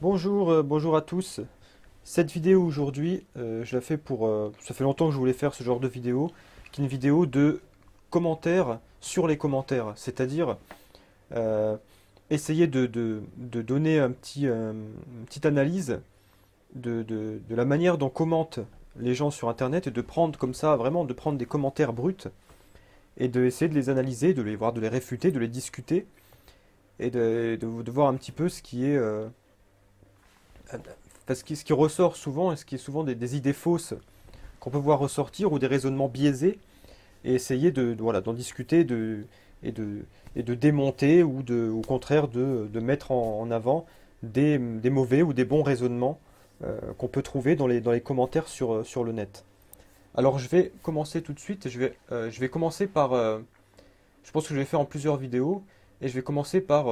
Bonjour à tous. Cette vidéo aujourd'hui, je la fais ça fait longtemps que je voulais faire ce genre de vidéo, qui est une vidéo de commentaires sur les commentaires, c'est-à-dire euh, essayer de donner une petite analyse de la manière dont commentent les gens sur Internet et de prendre comme ça, vraiment de prendre des commentaires bruts et d'essayer de les analyser, de les voir, de les réfuter, de les discuter et de voir un petit peu ce qui est parce que ce qui ressort souvent, et ce qui est souvent des idées fausses qu'on peut voir ressortir, ou des raisonnements biaisés, et essayer voilà, d'en discuter et, de, et de démonter, ou au contraire de mettre en avant des mauvais ou des bons raisonnements qu'on peut trouver dans les commentaires sur le net. Alors je vais commencer tout de suite, je vais commencer je pense que je vais faire en plusieurs vidéos, et je vais commencer par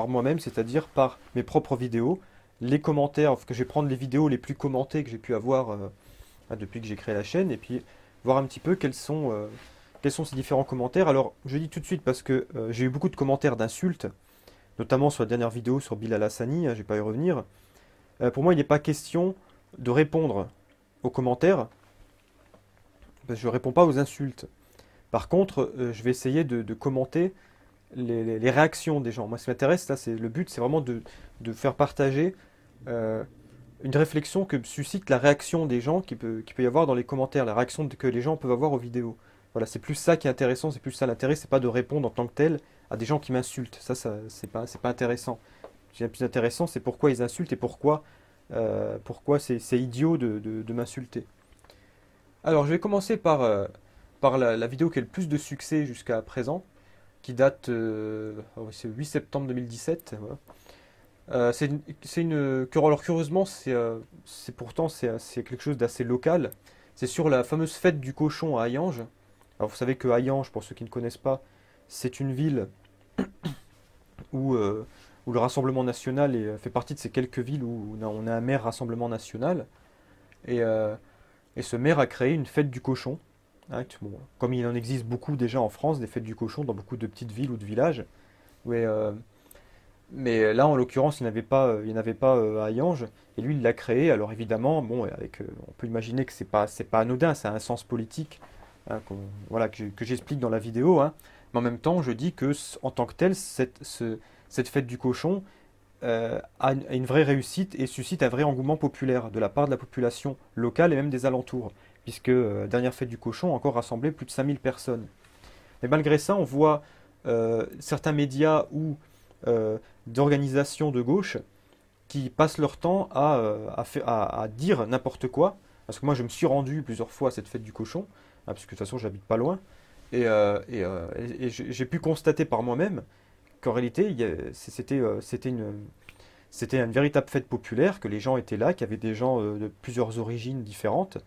moi-même, c'est-à-dire par mes propres vidéos, les commentaires, parce que je vais prendre les vidéos les plus commentées que j'ai pu avoir depuis que j'ai créé la chaîne, et puis voir un petit peu quels sont ces différents commentaires. Alors je dis tout de suite parce que j'ai eu beaucoup de commentaires d'insultes, notamment sur la dernière vidéo sur Bilal Hassani, hein, je vais pas y revenir. Pour moi, il n'est pas question de répondre aux commentaires, parce que je ne réponds pas aux insultes. Par contre, je vais essayer de commenter les réactions des gens. Moi, ce qui m'intéresse, là, le but, c'est vraiment de faire partager euh, une réflexion que suscite la réaction des gens qui peut y avoir dans les commentaires, la réaction que les gens peuvent avoir aux vidéos. Voilà, c'est plus ça qui est intéressant, c'est plus ça l'intérêt, c'est pas de répondre en tant que tel à des gens qui m'insultent. Ça c'est pas intéressant. Ce qui est plus intéressant, c'est pourquoi ils insultent et pourquoi c'est idiot de m'insulter. Alors, je vais commencer par la vidéo qui a le plus de succès jusqu'à présent, qui date, c'est le 8 septembre 2017. Voilà. Alors curieusement, c'est quelque chose d'assez local. C'est sur la fameuse fête du cochon à Hayange. Alors vous savez que Hayange, pour ceux qui ne connaissent pas, c'est une ville où le Rassemblement National fait partie de ces quelques villes où on a un maire Rassemblement National. Et, euh, et ce maire a créé une fête du cochon. Hein, bon, comme il en existe beaucoup déjà en France, des fêtes du cochon dans beaucoup de petites villes ou de villages. Ouais, mais là, en l'occurrence, il n'y en avait pas à Hayange, et lui, il l'a créé. Alors évidemment, bon, on peut imaginer que c'est pas anodin, ça a un sens politique, hein, voilà, que j'explique dans la vidéo, hein. Mais en même temps, je dis que en tant que tel, cette fête du cochon a une vraie réussite et suscite un vrai engouement populaire de la part de la population locale et même des alentours, puisque dernière fête du cochon a encore rassemblé plus de 5000 personnes. Mais malgré ça, on voit certains médias ou d'organisations de gauche qui passent leur temps à dire n'importe quoi. Parce que moi, je me suis rendu plusieurs fois à cette fête du cochon, hein, parce que de toute façon, j'habite pas loin. Et j'ai pu constater par moi-même qu'en réalité, c'était une véritable fête populaire, que les gens étaient là, qu'il y avait des gens de plusieurs origines différentes,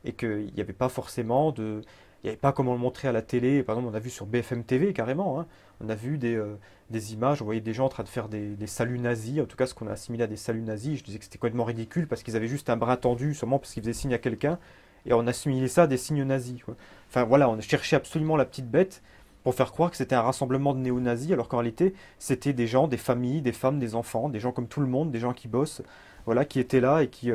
et qu'il n'y avait pas forcément de... Il n'y avait pas comment le montrer à la télé. Par exemple, on a vu sur BFM TV carrément, hein, on a vu des images, on voyait des gens en train de faire des saluts nazis, en tout cas ce qu'on a assimilé à des saluts nazis. Je disais que c'était complètement ridicule parce qu'ils avaient juste un bras tendu, sûrement parce qu'ils faisaient signe à quelqu'un, et on assimilait ça à des signes nazis, quoi. Enfin voilà, on cherchait absolument la petite bête pour faire croire que c'était un rassemblement de néo-nazis, alors qu'en réalité, c'était des gens, des familles, des femmes, des enfants, des gens comme tout le monde, des gens qui bossent, voilà, qui étaient là et qui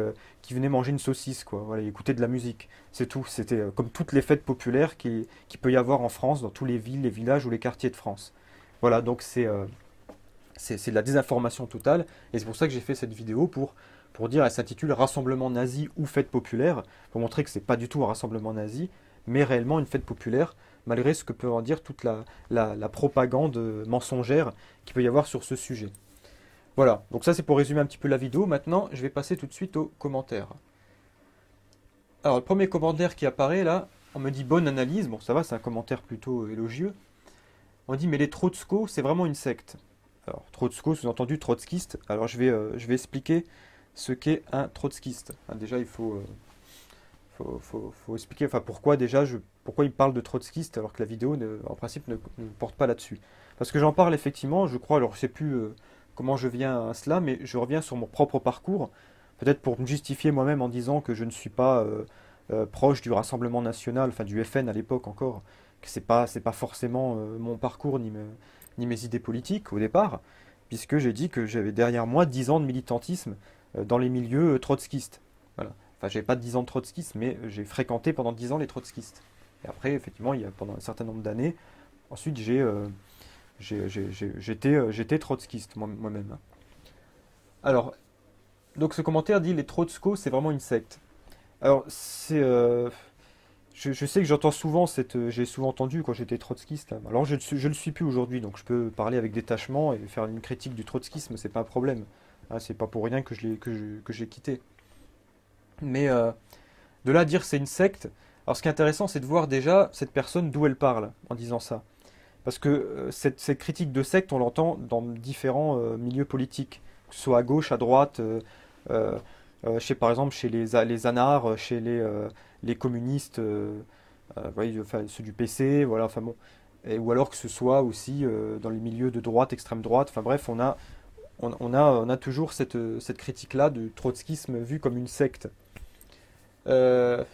venaient manger une saucisse, quoi, voilà, et écouter de la musique. C'est tout. C'était comme toutes les fêtes populaires qui peut y avoir en France, dans tous les villes, les villages ou les quartiers de France. Voilà, donc c'est de la désinformation totale, et c'est pour ça que j'ai fait cette vidéo pour dire, elle s'intitule Rassemblement nazi ou fête populaire, pour montrer que c'est pas du tout un rassemblement nazi, mais réellement une fête populaire, malgré ce que peut en dire toute la propagande mensongère qu'il peut y avoir sur ce sujet. Voilà, donc ça c'est pour résumer un petit peu la vidéo. Maintenant, je vais passer tout de suite aux commentaires. Alors, le premier commentaire qui apparaît là, on me dit bonne analyse. Bon, ça va, c'est un commentaire plutôt élogieux. On dit, mais les Trotsko, c'est vraiment une secte. Alors, Trotsko, sous-entendu trotskiste. Alors, je vais expliquer ce qu'est un trotskiste. Hein, déjà, faut expliquer enfin, pourquoi il parle de trotskiste alors que la vidéo, en principe, ne porte pas là-dessus. Parce que j'en parle effectivement, je crois, alors je sais plus comment je viens à cela, mais je reviens sur mon propre parcours, peut-être pour me justifier moi-même en disant que je ne suis pas proche du Rassemblement National, enfin du FN à l'époque encore, que c'est pas forcément mon parcours ni mes idées politiques au départ. puisque j'ai dit que j'avais derrière moi 10 ans de militantisme dans les milieux trotskistes. Voilà. Enfin, j'avais pas 10 ans de trotskisme, mais j'ai fréquenté pendant 10 ans les trotskistes. Et après, effectivement, il y a pendant un certain nombre d'années, ensuite j'étais trotskiste moi-même. Alors, donc ce commentaire dit les trotskos, c'est vraiment une secte. Alors, je sais que j'entends souvent j'ai souvent entendu quand j'étais trotskiste, là. Alors je le suis plus aujourd'hui, donc je peux parler avec détachement et faire une critique du trotskisme, c'est pas un problème. Hein, c'est pas pour rien que j'ai quitté. Mais de là à dire c'est une secte, alors ce qui est intéressant, c'est de voir déjà cette personne d'où elle parle en disant ça. Parce que cette critique de secte, on l'entend dans différents milieux politiques, que ce soit à gauche, à droite, euh, par exemple chez les anards, chez les communistes, voyez, enfin, ceux du PC, voilà, enfin bon. Ou alors que ce soit aussi dans les milieux de droite, extrême droite, enfin bref, on a toujours cette critique-là du trotskisme vu comme une secte. Euh,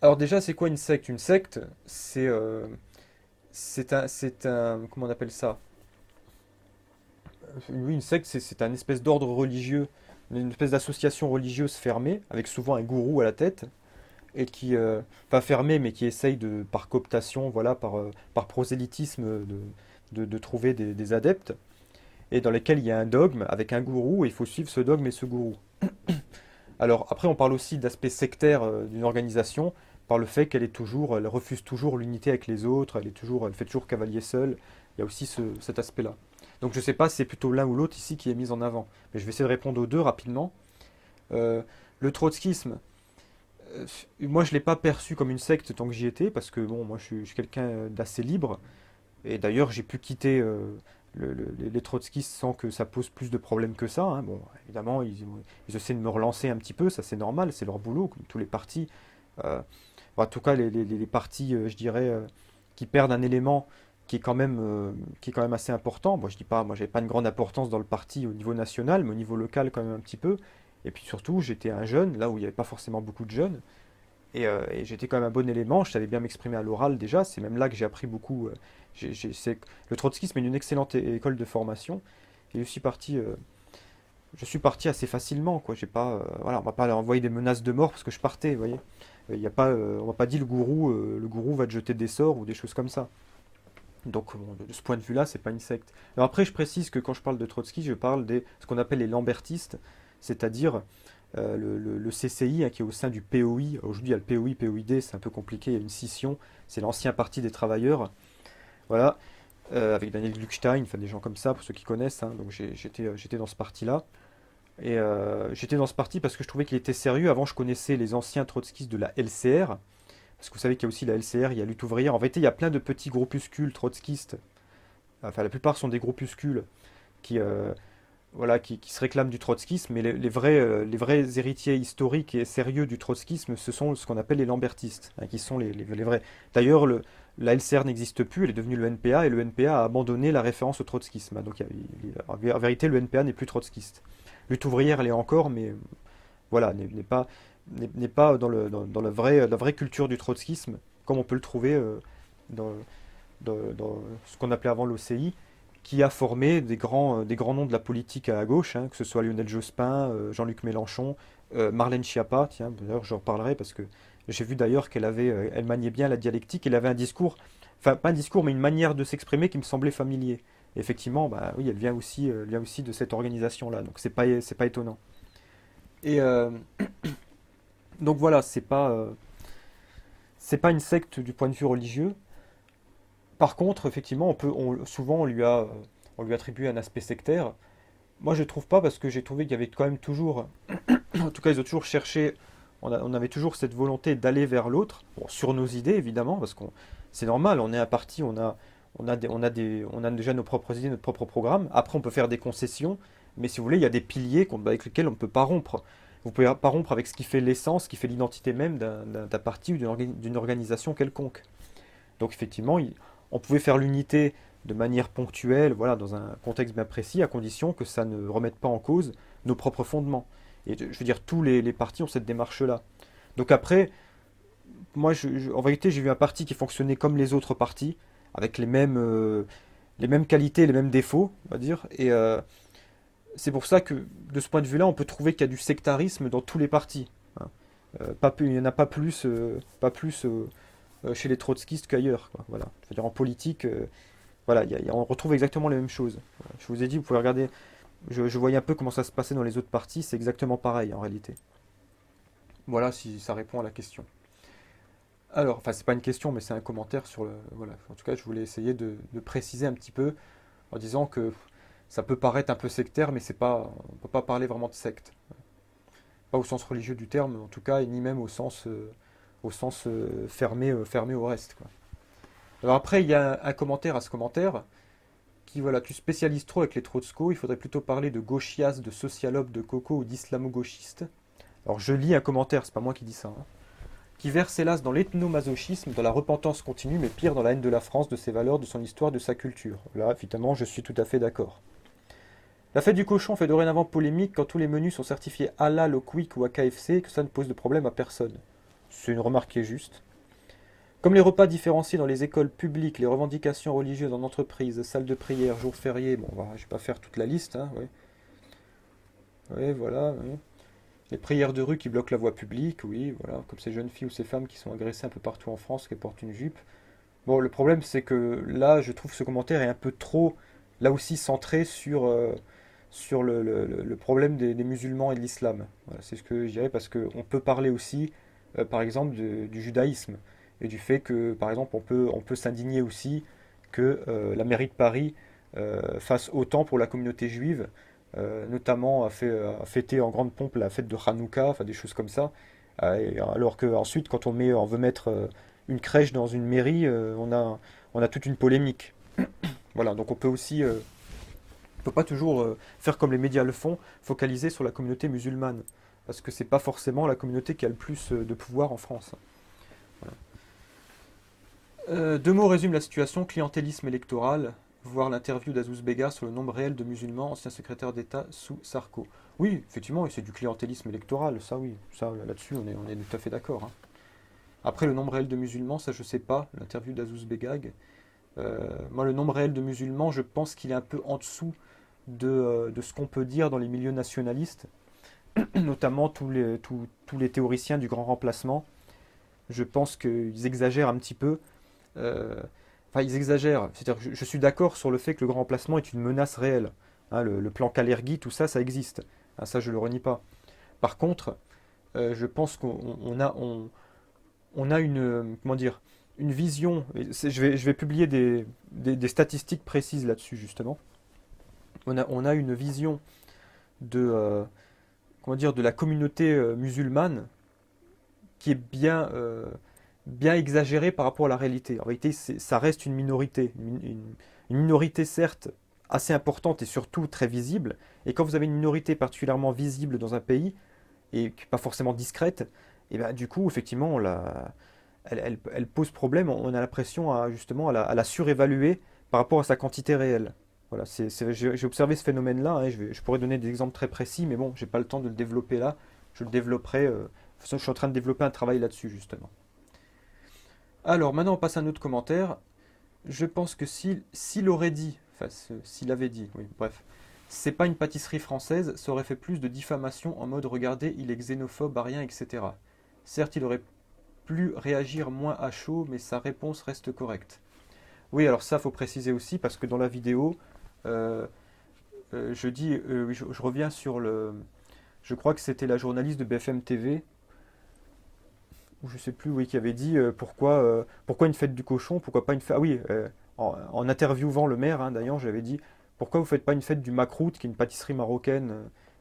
alors déjà, c'est quoi une secte? Une secte, comment on appelle ça? Oui, une secte, c'est un espèce d'ordre religieux, une espèce d'association religieuse fermée, avec souvent un gourou à la tête, et pas fermé, mais qui essaye par cooptation, voilà, par prosélytisme, de trouver des adeptes, et dans lesquels il y a un dogme avec un gourou, et il faut suivre ce dogme et ce gourou. Alors après, on parle aussi d'aspect sectaire d'une organisation, par le fait elle refuse toujours l'unité avec les autres, elle fait toujours cavalier seul. Il y a aussi cet aspect-là. Donc je ne sais pas si c'est plutôt l'un ou l'autre ici qui est mis en avant. Mais je vais essayer de répondre aux deux rapidement. Euh, le trotskisme, moi je ne l'ai pas perçu comme une secte tant que j'y étais, parce que bon, moi je suis quelqu'un d'assez libre. Et d'ailleurs, j'ai pu quitter les trotskistes sans que ça pose plus de problèmes que ça. Hein. Bon, évidemment, ils essaient de me relancer un petit peu, ça c'est normal, c'est leur boulot, comme tous les partis. Euh, en tout cas, les partis, je dirais, qui perdent un élément qui est quand même assez important. Moi, je dis pas, moi, j'avais pas une grande importance dans le parti au niveau national, mais au niveau local, quand même un petit peu. Et puis surtout, j'étais un jeune, là où il n'y avait pas forcément beaucoup de jeunes. Et j'étais quand même un bon élément, je savais bien m'exprimer à l'oral déjà, c'est même là que j'ai appris beaucoup. Le trotskisme est une excellente école de formation, et je suis parti assez facilement, quoi. J'ai pas, voilà, on m'a pas envoyé des menaces de mort parce que je partais, vous voyez. Il y a pas, on m'a pas dit le gourou va te jeter des sorts ou des choses comme ça. Donc bon, de ce point de vue-là, c'est pas une secte. Alors après, je précise que quand je parle de Trotsky, je parle ce qu'on appelle les lambertistes, c'est-à-dire le CCI hein, qui est au sein du POI. Aujourd'hui, il y a le POI, POID, c'est un peu compliqué, il y a une scission. C'est l'ancien parti des travailleurs. Voilà, avec Daniel Gluckstein, enfin des gens comme ça, pour ceux qui connaissent. Hein. Donc j'étais dans ce parti-là. Et j'étais dans ce parti parce que je trouvais qu'il était sérieux. Avant, je connaissais les anciens trotskistes de la LCR. Parce que vous savez qu'il y a aussi la LCR, il y a Lutte ouvrière. En vérité, il y a plein de petits groupuscules trotskistes. Enfin, la plupart sont des groupuscules qui, voilà, qui se réclament du trotskisme. Mais les vrais héritiers historiques et sérieux du trotskisme, ce sont ce qu'on appelle les lambertistes, hein, qui sont les vrais. D'ailleurs, la LCR n'existe plus, elle est devenue le NPA, et le NPA a abandonné la référence au trotskisme. Donc, en vérité, le NPA n'est plus trotskiste. Lutte ouvrière, elle est encore, mais voilà, n'est pas dans la vraie culture du trotskisme, comme on peut le trouver dans, dans ce qu'on appelait avant l'OCI, qui a formé des grands noms de la politique à gauche, hein, que ce soit Lionel Jospin, Jean-Luc Mélenchon, Marlène Schiappa, tiens, d'ailleurs j'en reparlerai parce que j'ai vu d'ailleurs elle maniait bien la dialectique, elle avait un discours, enfin pas un discours, mais une manière de s'exprimer qui me semblait familier. Et effectivement, bah oui, elle vient aussi de cette organisation-là, donc c'est pas étonnant. Et donc voilà, c'est pas une secte du point de vue religieux. Par contre, effectivement, souvent on lui attribue un aspect sectaire. Moi, je trouve pas parce que j'ai trouvé qu'il y avait quand même toujours, en tout cas, ils ont toujours cherché, on avait toujours cette volonté d'aller vers l'autre, bon, sur nos idées évidemment, parce qu'on, c'est normal, on est un parti, on a déjà nos propres idées, notre propre programme. Après, on peut faire des concessions, mais si vous voulez, il y a des piliers avec lesquels on ne peut pas rompre. Vous ne pouvez pas rompre avec ce qui fait l'essence, ce qui fait l'identité même d'un parti ou d'une organisation quelconque. Donc effectivement, on pouvait faire l'unité de manière ponctuelle, voilà, dans un contexte bien précis, à condition que ça ne remette pas en cause nos propres fondements. Et je veux dire, tous les partis ont cette démarche-là. Donc après, moi, en vérité, j'ai vu un parti qui fonctionnait comme les autres partis, avec les mêmes, les mêmes qualités, les mêmes défauts, on va dire. Et c'est pour ça que, de ce point de vue-là, on peut trouver qu'il y a du sectarisme dans tous les partis. Hein. Il n'y en a pas plus chez les trotskistes qu'ailleurs, quoi. Voilà. Je veux dire, en politique, voilà, on retrouve exactement les mêmes choses. Voilà. Je vous ai dit, vous pouvez regarder, je voyais un peu comment ça se passait dans les autres partis, c'est exactement pareil en réalité. Voilà, si ça répond à la question. Alors, enfin, c'est pas une question, mais c'est un commentaire sur le. Voilà. En tout cas, je voulais essayer de préciser un petit peu en disant que ça peut paraître un peu sectaire, mais c'est pas, on peut pas parler vraiment de secte. Pas au sens religieux du terme, en tout cas, et ni même au sens fermé au reste, quoi. Alors après, il y a un commentaire à ce commentaire qui, voilà, tu spécialises trop avec les Trotsko, il faudrait plutôt parler de gauchias, de socialopes, de coco ou d'islamo-gauchistes. Alors je lis un commentaire, c'est pas moi qui dis ça, hein, qui verse hélas dans l'ethnomasochisme, dans la repentance continue, mais pire dans la haine de la France, de ses valeurs, de son histoire, de sa culture. Là, évidemment, je suis tout à fait d'accord. La fête du cochon fait dorénavant polémique quand tous les menus sont certifiés halal au Quick ou à KFC et que ça ne pose de problème à personne. C'est une remarque qui est juste. Comme les repas différenciés dans les écoles publiques, les revendications religieuses en entreprise, salles de prière, jours fériés, bon, je vais pas faire toute la liste, hein, oui. Oui, voilà, oui. Les prières de rue qui bloquent la voie publique, oui, voilà, comme ces jeunes filles ou ces femmes qui sont agressées un peu partout en France, qui portent une jupe. Bon, le problème, c'est que là, je trouve que ce commentaire est un peu trop, là aussi, centré sur le problème des musulmans et de l'islam. Voilà, c'est ce que je dirais, parce qu'on peut parler aussi, par exemple, du judaïsme, et du fait que, par exemple, on peut s'indigner aussi que la mairie de Paris fasse autant pour la communauté juive, notamment a fêté en grande pompe la fête de Hanouka, enfin des choses comme ça, alors qu'ensuite, quand on veut mettre une crèche dans une mairie, on a toute une polémique. Voilà, donc on peut aussi, on peut pas toujours faire comme les médias le font, focaliser sur la communauté musulmane, parce que c'est pas forcément la communauté qui a le plus de pouvoir en France. Voilà. Deux mots résument la situation, clientélisme électoral, voir l'interview d'Azouz Bega sur le nombre réel de musulmans, ancien secrétaire d'État sous Sarko. Oui, effectivement, c'est du clientélisme électoral, ça oui, ça là-dessus on est tout à fait d'accord, hein. Après, le nombre réel de musulmans, ça je sais pas, l'interview d'Azouz Begag. Moi, le nombre réel de musulmans, je pense qu'il est un peu en dessous de ce qu'on peut dire dans les milieux nationalistes, notamment tous les théoriciens du grand remplacement. Je pense qu'ils exagèrent un petit peu. Euh, Enfin, ils exagèrent. C'est-à-dire que je suis d'accord sur le fait que le grand remplacement est une menace réelle. Hein, le plan Kalergi, tout ça, ça existe. Hein, ça, je le renie pas. Par contre, je pense qu'on a une, comment dire, une vision. Je vais publier des statistiques précises là-dessus, justement. On a une vision de, comment dire, de la communauté musulmane qui est bien exagérée par rapport à la réalité. En réalité, ça reste une minorité. Une minorité, certes, assez importante et surtout très visible. Et quand vous avez une minorité particulièrement visible dans un pays, et pas forcément discrète, et ben, du coup, effectivement, elle pose problème. On a l'impression justement à la surévaluer par rapport à sa quantité réelle. Voilà, j'ai observé ce phénomène-là, hein, je pourrais donner des exemples très précis, mais bon, j'ai pas le temps de le développer là. Je le développerai. De toute façon, je suis en train de développer un travail là-dessus, justement. Alors, maintenant, on passe à un autre commentaire. Je pense que s'il aurait dit, enfin, s'il avait dit, oui, bref, c'est pas une pâtisserie française, ça aurait fait plus de diffamation en mode regardez, il est xénophobe, arien, etc. Certes, il aurait pu réagir moins à chaud, mais sa réponse reste correcte. Oui, alors ça, faut préciser aussi, parce que dans la vidéo, euh, je dis, oui, je reviens sur le. Je crois que c'était la journaliste de BFM TV, ou je sais plus, oui, qui avait dit pourquoi une fête du cochon, pourquoi pas une fête. Ah oui, en interviewant le maire, hein, d'ailleurs, j'avais dit pourquoi vous faites pas une fête du makrout, qui est une pâtisserie marocaine,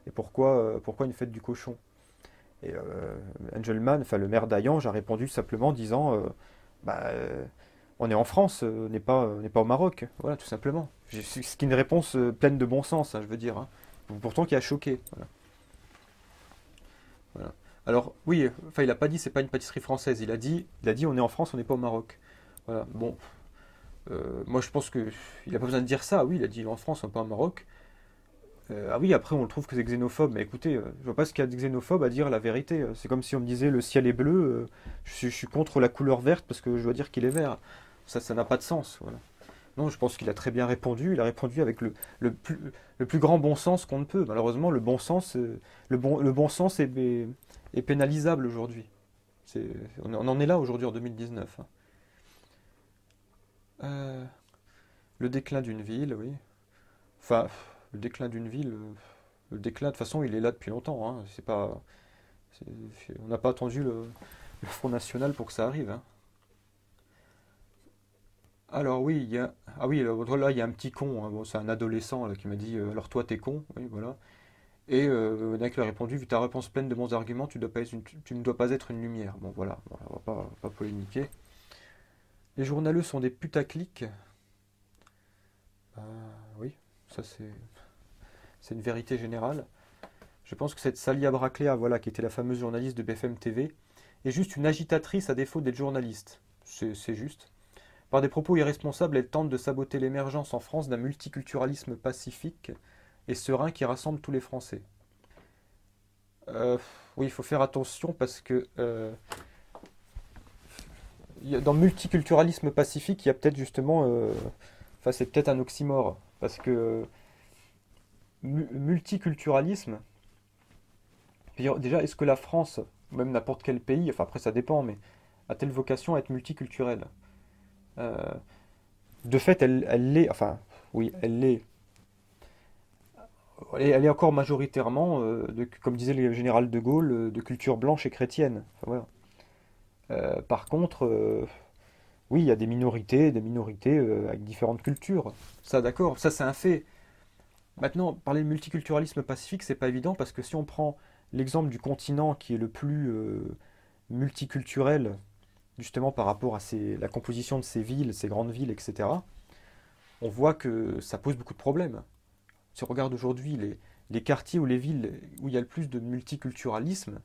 et pourquoi une fête du cochon. Et Angelman, enfin le maire d'Ayange, a répondu simplement disant bah, on est en France, on n'est pas au Maroc. Voilà, tout simplement. Ce qui est une réponse pleine de bon sens, hein, je veux dire, hein. Pourtant qui a choqué. Voilà. Voilà. Alors, oui, enfin, il n'a pas dit c'est pas une pâtisserie française. Il a dit on est en France, on n'est pas au Maroc. Voilà. Bon, moi je pense que il n'a pas besoin de dire ça. Oui, il a dit en France, on n'est pas au Maroc. Ah oui, après on le trouve que c'est xénophobe. Mais écoutez, je vois pas ce qu'il y a de xénophobe à dire la vérité. C'est comme si on me disait le ciel est bleu, je suis contre la couleur verte parce que je dois dire qu'il est vert. Ça n'a pas de sens. Voilà. Non, je pense qu'il a très bien répondu. Il a répondu avec le plus grand bon sens qu'on ne peut. Malheureusement, le bon sens est pénalisable aujourd'hui. C'est- on en est là aujourd'hui en 2019, hein. Euh, le déclin d'une ville, oui. Enfin, le déclin d'une ville, le déclin, de toute façon, il est là depuis longtemps, hein. C'est pas, c'est- on n'a pas attendu le Front National pour que ça arrive, hein. Alors oui, ah oui, là, il y a un petit con, hein. Bon, c'est un adolescent là, qui m'a dit alors toi t'es con, oui, voilà. Et le mec lui a répondu, vu ta réponse pleine de bons arguments, tu ne dois pas être une lumière. Bon voilà, voilà, on va pas polémiquer. Les journaleux sont des putaclics. Euh, oui, ça c'est une vérité générale. Je pense que cette Salia Braclea, voilà, qui était la fameuse journaliste de BFM TV, est juste une agitatrice à défaut d'être journaliste. C'est juste. Par des propos irresponsables, elle tente de saboter l'émergence en France d'un multiculturalisme pacifique et serein qui rassemble tous les Français. Euh, oui, il faut faire attention parce que dans le multiculturalisme pacifique, il y a peut-être justement, enfin c'est peut-être un oxymore parce que multiculturalisme, déjà, est-ce que la France, ou même n'importe quel pays, enfin après ça dépend, mais a-t-elle vocation à être multiculturelle? Euh, de fait, elle l'est, enfin oui, elle l'est. Elle est encore majoritairement, comme disait le général de Gaulle, de culture blanche et chrétienne. Enfin, voilà. Par contre, oui, il y a des minorités avec différentes cultures. Ça, d'accord, ça c'est un fait. Maintenant, parler de multiculturalisme pacifique, c'est pas évident parce que si on prend l'exemple du continent qui est le plus multiculturel, justement par rapport à la composition de ces villes, ces grandes villes, etc., on voit que ça pose beaucoup de problèmes. Si on regarde aujourd'hui les quartiers ou les villes où il y a le plus de multiculturalisme,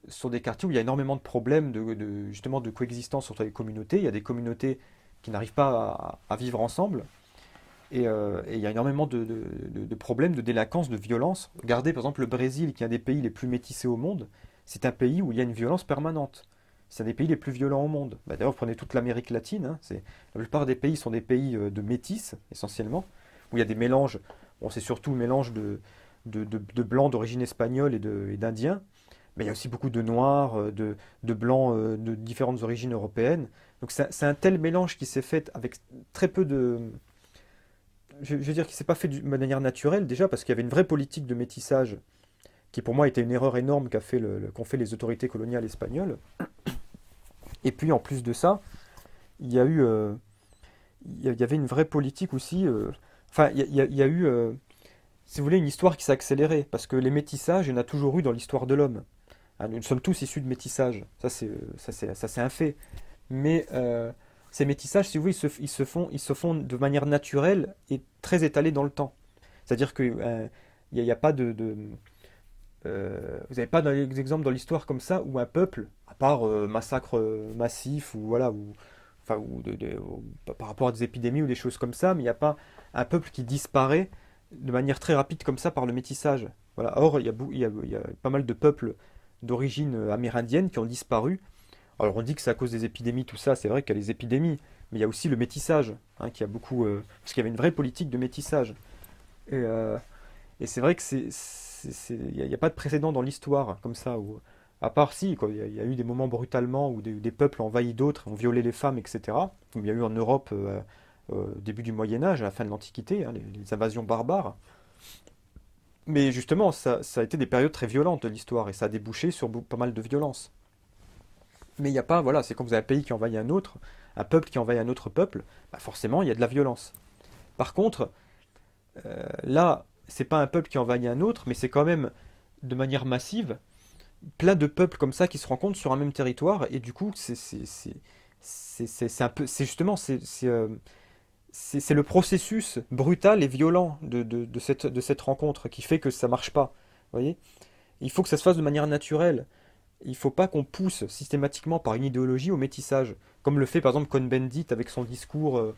ce sont des quartiers où il y a énormément de problèmes justement de coexistence entre les communautés. Il y a des communautés qui n'arrivent pas à vivre ensemble. Et il y a énormément de problèmes de délinquance, de violence. Regardez par exemple le Brésil, qui est un des pays les plus métissés au monde. C'est un pays où il y a une violence permanente. C'est un des pays les plus violents au monde. Bah, d'ailleurs, prenez toute l'Amérique latine, hein, la plupart des pays sont des pays de métis, essentiellement, où il y a des mélanges. Bon, c'est surtout le mélange de blancs d'origine espagnole et d'indiens, mais il y a aussi beaucoup de noirs, de blancs de différentes origines européennes. Donc c'est un tel mélange qui s'est fait avec très peu de, je veux dire qu'il ne s'est pas fait de manière naturelle, déjà parce qu'il y avait une vraie politique de métissage qui pour moi était une erreur énorme qu'ont fait les autorités coloniales espagnoles. Et puis en plus de ça, il y a eu, il y avait une vraie politique aussi. Enfin, il y a eu, si vous voulez, une histoire qui s'est accélérée parce que les métissages, il y en a toujours eu dans l'histoire de l'homme. Hein, nous sommes tous issus de métissage. Ça c'est un fait. Mais ces métissages, si vous voulez, ils se font de manière naturelle et très étalée dans le temps. C'est-à-dire que il y a pas vous n'avez pas d'exemple dans l'histoire comme ça où un peuple, à part massacre massif ou voilà, enfin, par rapport à des épidémies ou des choses comme ça, mais il n'y a pas un peuple qui disparaît de manière très rapide comme ça par le métissage. Voilà. Or, il y a pas mal de peuples d'origine amérindienne qui ont disparu. Alors on dit que c'est à cause des épidémies, tout ça, c'est vrai qu'il y a les épidémies, mais il y a aussi le métissage, hein, qui a beaucoup, parce qu'il y avait une vraie politique de métissage. Et, euh, et c'est vrai que il n'y a pas de précédent dans l'histoire comme ça, à part si, quoi, il y a eu des moments brutalement où des peuples ont envahi d'autres, ont violé les femmes, etc. Comme il y a eu en Europe au début du Moyen Âge, à la fin de l'Antiquité, hein, les invasions barbares. Mais justement, ça a été des périodes très violentes de l'histoire et ça a débouché sur pas mal de violences. Mais il n'y a pas, voilà, c'est quand vous avez un pays qui envahit un autre, un peuple qui envahit un autre peuple, bah forcément il y a de la violence. Par contre, là, c'est pas un peuple qui envahit un autre, mais c'est quand même de manière massive plein de peuples comme ça qui se rencontrent sur un même territoire et du coup c'est un peu c'est justement c'est le processus brutal et violent de cette rencontre qui fait que ça marche pas. Vous voyez? Il faut que ça se fasse de manière naturelle. Il ne faut pas qu'on pousse systématiquement par une idéologie au métissage, comme le fait par exemple Cohn-Bendit avec son discours.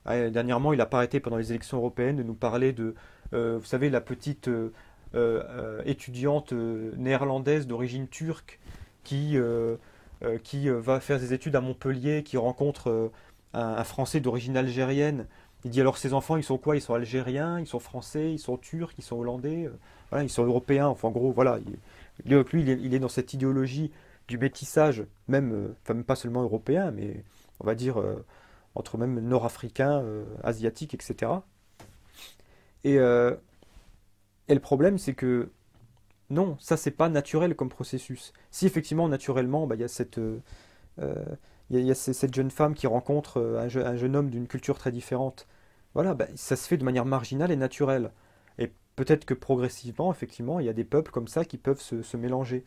Dernièrement, il a pas arrêté pendant les élections européennes de nous parler de, vous savez, la petite étudiante néerlandaise d'origine turque qui va faire des études à Montpellier, qui rencontre un Français d'origine algérienne. Il dit alors ses enfants, ils sont quoi? Ils sont algériens, ils sont français, ils sont turcs, ils sont hollandais, voilà, ils sont européens. Enfin, en gros, voilà. Lui, il est dans cette idéologie du métissage, même, enfin, même pas seulement européen, mais on va dire entre même nord-africains, asiatiques, etc. Et, euh, et le problème, c'est que non, ça, c'est pas naturel comme processus. Si effectivement, naturellement, bah, il y a euh, il y a cette jeune femme qui rencontre un jeune homme d'une culture très différente. Voilà, bah, ça se fait de manière marginale et naturelle. Et peut-être que progressivement, effectivement, il y a des peuples comme ça qui peuvent se mélanger.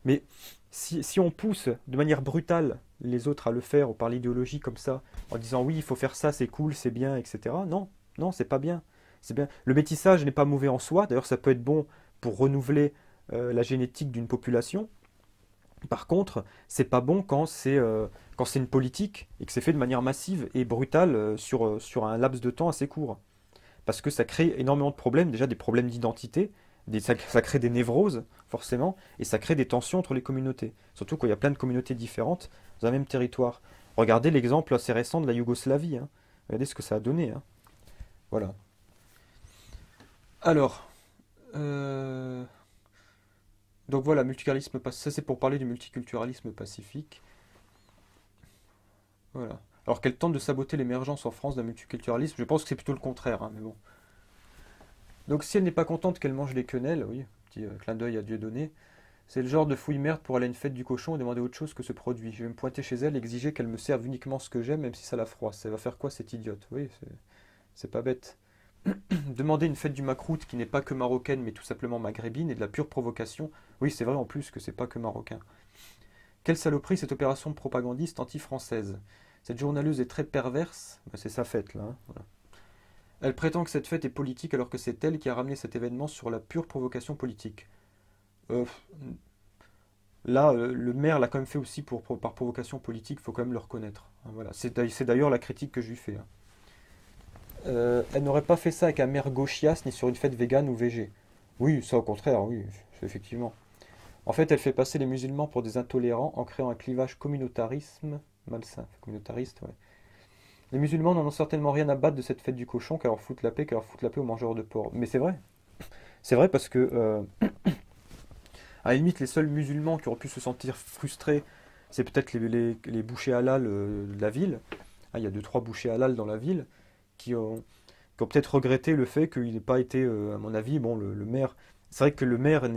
Mais si on pousse de manière brutale les autres à le faire ou par l'idéologie comme ça, en disant oui, il faut faire ça, c'est cool, c'est bien, etc. Non, non, c'est pas bien. C'est bien. Le métissage n'est pas mauvais en soi. D'ailleurs, ça peut être bon pour renouveler la génétique d'une population. Par contre, c'est pas bon quand c'est une politique et que c'est fait de manière massive et brutale sur un laps de temps assez court. Parce que ça crée énormément de problèmes, déjà des problèmes d'identité, ça crée des névroses, forcément, et ça crée des tensions entre les communautés. Surtout quand il y a plein de communautés différentes dans un même territoire. Regardez l'exemple assez récent de la Yougoslavie, hein. Regardez ce que ça a donné, hein. Voilà. Alors, euh, donc voilà, ça c'est pour parler du multiculturalisme pacifique. Voilà. Alors qu'elle tente de saboter l'émergence en France d'un multiculturalisme, je pense que c'est plutôt le contraire, hein, mais bon. Donc si elle n'est pas contente qu'elle mange les quenelles, oui, petit clin d'œil à Dieudonné, c'est le genre de fouille-merde pour aller à une fête du cochon et demander autre chose que ce produit. Je vais me pointer chez elle et exiger qu'elle me serve uniquement ce que j'aime, même si ça la froisse. Elle va faire quoi cette idiote? Oui, c'est pas bête. Demander une fête du macroute qui n'est pas que marocaine mais tout simplement maghrébine et de la pure provocation. Oui, c'est vrai en plus que c'est pas que marocain. Quelle saloperie cette opération propagandiste anti-française. Cette journaleuse est très perverse. Ben, c'est sa fête là, hein, voilà. Elle prétend que cette fête est politique alors que c'est elle qui a ramené cet événement sur la pure provocation politique. Euh, Là, le maire l'a quand même fait aussi par provocation politique, il faut quand même le reconnaître, hein, voilà. C'est d'ailleurs la critique que je lui fais, hein. Elle n'aurait pas fait ça avec un maire gauchias ni sur une fête végane ou végé. Oui, ça au contraire, oui, effectivement. En fait, elle fait passer les musulmans pour des intolérants en créant un clivage communautarisme malsain. Communautariste, ouais. Les musulmans n'en ont certainement rien à battre de cette fête du cochon, qu'à leur foutre la paix aux mangeurs de porc. Mais c'est vrai. C'est vrai parce que, à la limite, les seuls musulmans qui auraient pu se sentir frustrés, c'est peut-être les bouchers halal de la ville. Ah, il y a deux, trois bouchers halal dans la ville qui ont, qui ont peut-être regretté le fait qu'il n'ait pas été, à mon avis, bon, le maire. C'est vrai que le maire,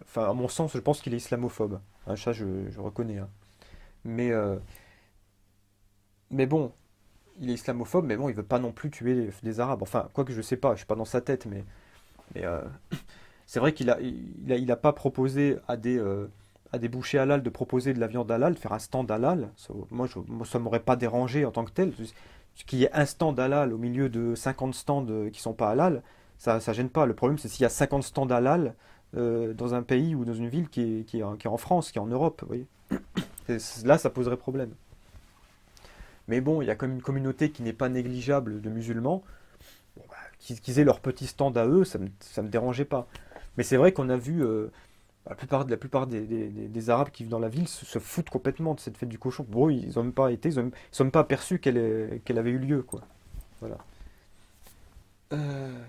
enfin, à mon sens, je pense qu'il est islamophobe. Hein, ça, je reconnais, hein. Mais, euh, mais bon, il est islamophobe, mais bon, il veut pas non plus tuer des Arabes. Enfin, quoi que je sais pas, je suis pas dans sa tête, mais c'est vrai qu'il a pas proposé à des bouchers halal de proposer de la viande halal, de faire un stand halal. Moi, ça m'aurait pas dérangé en tant que tel. Ce qui est un stand halal au milieu de 50 stands qui sont pas halal, ça gêne pas. Le problème, c'est s'il y a 50 stands halal dans un pays ou dans une ville qui est en France, qui est en Europe, vous voyez. Là, ça poserait problème. Mais bon, il y a quand même une communauté qui n'est pas négligeable de musulmans. Bon, bah, qu'ils aient leur petit stand à eux, ça me dérangeait pas. Mais c'est vrai qu'on a vu la plupart des Arabes qui vivent dans la ville se foutent complètement de cette fête du cochon. Bon, ils n'ont même pas été, ils sont même pas aperçus qu'elle avait eu lieu, quoi. Voilà. Euh,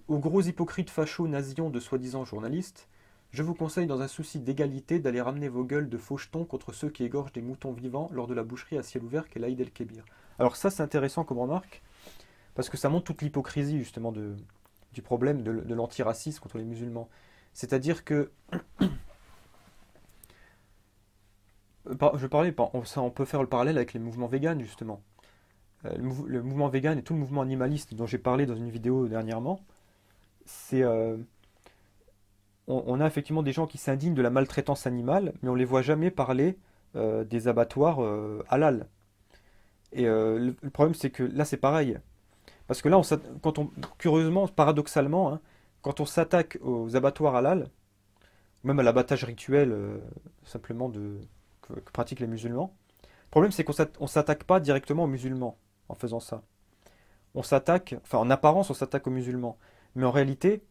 Aux gros hypocrites fachos nazions de soi-disant journalistes, je vous conseille dans un souci d'égalité d'aller ramener vos gueules de fauchetons contre ceux qui égorgent des moutons vivants lors de la boucherie à ciel ouvert qu'est l'Aïd el-Kébir. Alors ça c'est intéressant comme remarque, parce que ça montre toute l'hypocrisie justement du problème de l'antiracisme contre les musulmans. C'est-à-dire que, je parlais, on peut faire le parallèle avec les mouvements véganes justement. Le mouvement vegan et tout le mouvement animaliste dont j'ai parlé dans une vidéo dernièrement, c'est on a effectivement des gens qui s'indignent de la maltraitance animale, mais on les voit jamais parler des abattoirs halal. Et le problème c'est que là c'est pareil. Parce que là, curieusement, paradoxalement, hein, quand on s'attaque aux abattoirs halal, même à l'abattage rituel simplement que pratiquent les musulmans, le problème c'est qu'on s'attaque pas directement aux musulmans en faisant ça. On s'attaque, enfin en apparence on s'attaque aux musulmans, mais en réalité,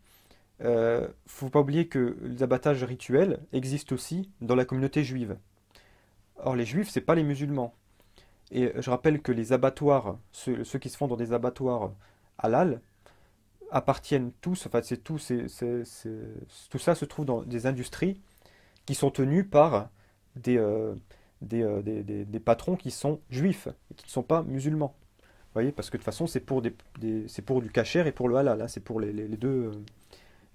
faut pas oublier que les abattages rituels existent aussi dans la communauté juive. Or, les juifs, c'est pas les musulmans. Et je rappelle que les abattoirs, ceux qui se font dans des abattoirs halal, appartiennent tous, enfin, c'est tout, tout ça se trouve dans des industries qui sont tenues par des, des patrons qui sont juifs, et qui ne sont pas musulmans. Vous voyez, parce que de toute façon, c'est pour, c'est pour du kasher et pour le halal, hein, c'est pour les deux,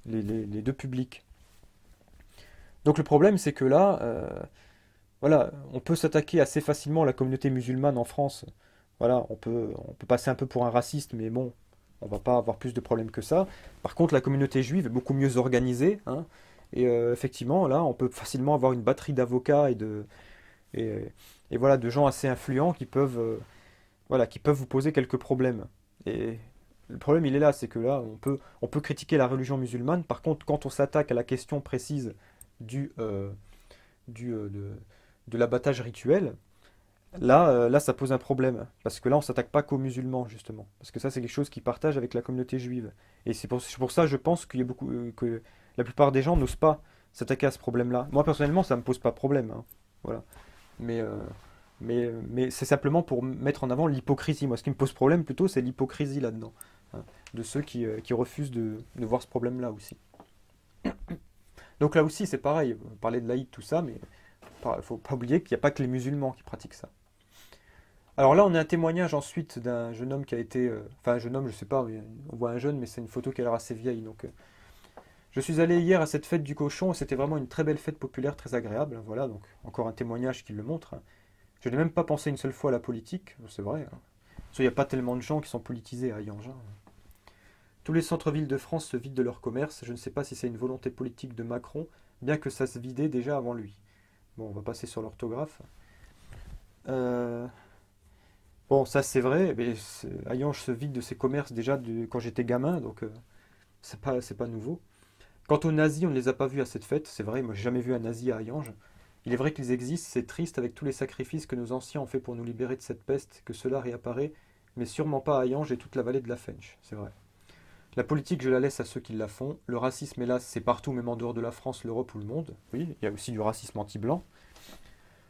les deux publics. Donc le problème, c'est que là, voilà, on peut s'attaquer assez facilement à la communauté musulmane en France. Voilà, on peut passer un peu pour un raciste, mais bon, on va pas avoir plus de problèmes que ça. Par contre, la communauté juive est beaucoup mieux organisée, hein, et effectivement, là, on peut facilement avoir une batterie d'avocats et, et voilà, de gens assez influents qui peuvent, voilà, qui peuvent vous poser quelques problèmes. Et le problème, il est là, c'est que là, on peut critiquer la religion musulmane. Par contre, quand on s'attaque à la question précise du, du, euh, de, de l'abattage rituel, là, là, ça pose un problème. Parce que là, on s'attaque pas qu'aux musulmans, justement. Parce que ça, c'est quelque chose qu'ils partagent avec la communauté juive. Et c'est pour ça, je pense qu'il y a beaucoup, que la plupart des gens n'osent pas s'attaquer à ce problème-là. Moi, personnellement, ça me pose pas de problème, hein. Voilà. Mais, mais c'est simplement pour mettre en avant l'hypocrisie. Moi, ce qui me pose problème plutôt, c'est l'hypocrisie là-dedans, hein, de ceux qui refusent de voir ce problème-là aussi. Donc là aussi, c'est pareil. On parlait de laïc, tout ça, mais il ne faut pas oublier qu'il n'y a pas que les musulmans qui pratiquent ça. Alors là, on a un témoignage ensuite d'un jeune homme qui a été... enfin, un jeune homme, je sais pas, on voit un jeune, mais c'est une photo qui a l'air assez vieille. Donc, je suis allé hier à cette fête du cochon, et c'était vraiment une très belle fête populaire, très agréable. Voilà, donc encore un témoignage qui le montre. Je n'ai même pas pensé une seule fois à la politique, c'est vrai, hein. Parce qu'il n'y a pas tellement de gens qui sont politisés à Yangin. Tous les centres-villes de France se vident de leur commerce. Je ne sais pas si c'est une volonté politique de Macron, bien que ça se vidait déjà avant lui. Bon, on va passer sur l'orthographe. Euh, Bon, ça c'est vrai, mais Hayange se vide de ses commerces déjà quand j'étais gamin, donc c'est pas nouveau. Quant aux nazis, on ne les a pas vus à cette fête, c'est vrai, moi j'ai jamais vu un nazi à Hayange. Il est vrai qu'ils existent, c'est triste avec tous les sacrifices que nos anciens ont fait pour nous libérer de cette peste, que cela réapparaît, mais sûrement pas à Hayange et toute la vallée de la Fench, c'est vrai. La politique, je la laisse à ceux qui la font. Le racisme, hélas, c'est partout, même en dehors de la France, l'Europe ou le monde. Oui, il y a aussi du racisme anti-blanc.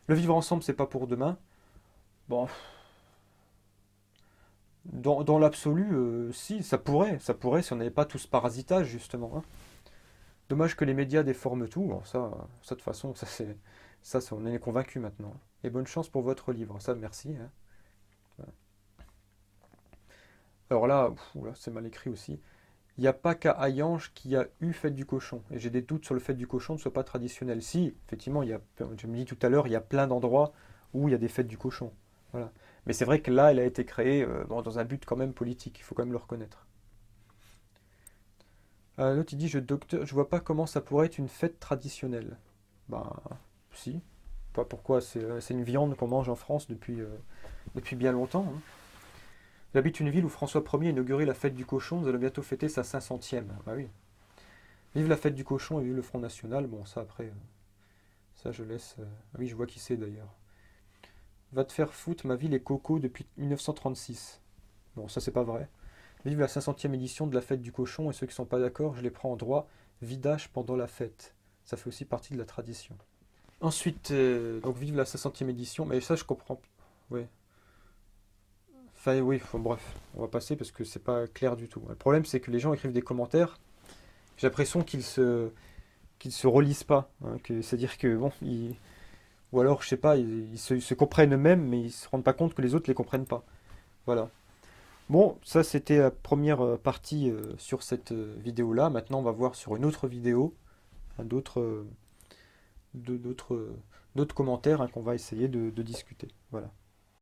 Le vivre ensemble, c'est pas pour demain. Bon, dans l'absolu, si, ça pourrait si on n'avait pas tout ce parasitage, justement, hein. Dommage que les médias déforment tout. Bon, ça de toute façon, on en est convaincu maintenant. Et bonne chance pour votre livre. Ça, merci, hein. Voilà. Alors là, oula, c'est mal écrit aussi. Il n'y a pas qu'à Hayange qui a eu fête du cochon. Et j'ai des doutes sur le fait du cochon ne soit pas traditionnel. Si, effectivement, je me dis tout à l'heure, il y a plein d'endroits où il y a des fêtes du cochon. Voilà. Mais c'est vrai que là, elle a été créée bon, dans un but quand même politique. Il faut quand même le reconnaître. L'autre, il dit, docteur, je vois pas comment ça pourrait être une fête traditionnelle. Ben, si. Pas pourquoi, c'est une viande qu'on mange en France depuis bien longtemps, hein. J'habite une ville où François Ier a inauguré la fête du cochon, nous allons bientôt fêter sa 500e. Ah oui. Vive la fête du cochon et vive le Front National. Bon, ça après, ça je laisse. Ah oui, je vois qui c'est d'ailleurs. Va te faire foutre, ma ville est coco depuis 1936. Bon, ça c'est pas vrai. Vive la 500e édition de la fête du cochon et ceux qui sont pas d'accord, je les prends en droit. Vidage pendant la fête. Ça fait aussi partie de la tradition. Ensuite, donc vive la 500e édition, mais ça je comprends. Ouais. Enfin, oui, enfin, bref, on va passer parce que c'est pas clair du tout. Le problème, c'est que les gens écrivent des commentaires. J'ai l'impression qu'ils se relisent pas, hein, c'est-à-dire que bon, ou alors je sais pas, ils se comprennent eux-mêmes, mais ils se rendent pas compte que les autres les comprennent pas. Voilà. Bon, ça c'était la première partie sur cette vidéo-là. Maintenant, on va voir sur une autre vidéo, hein, d'autres commentaires, hein, qu'on va essayer de discuter. Voilà.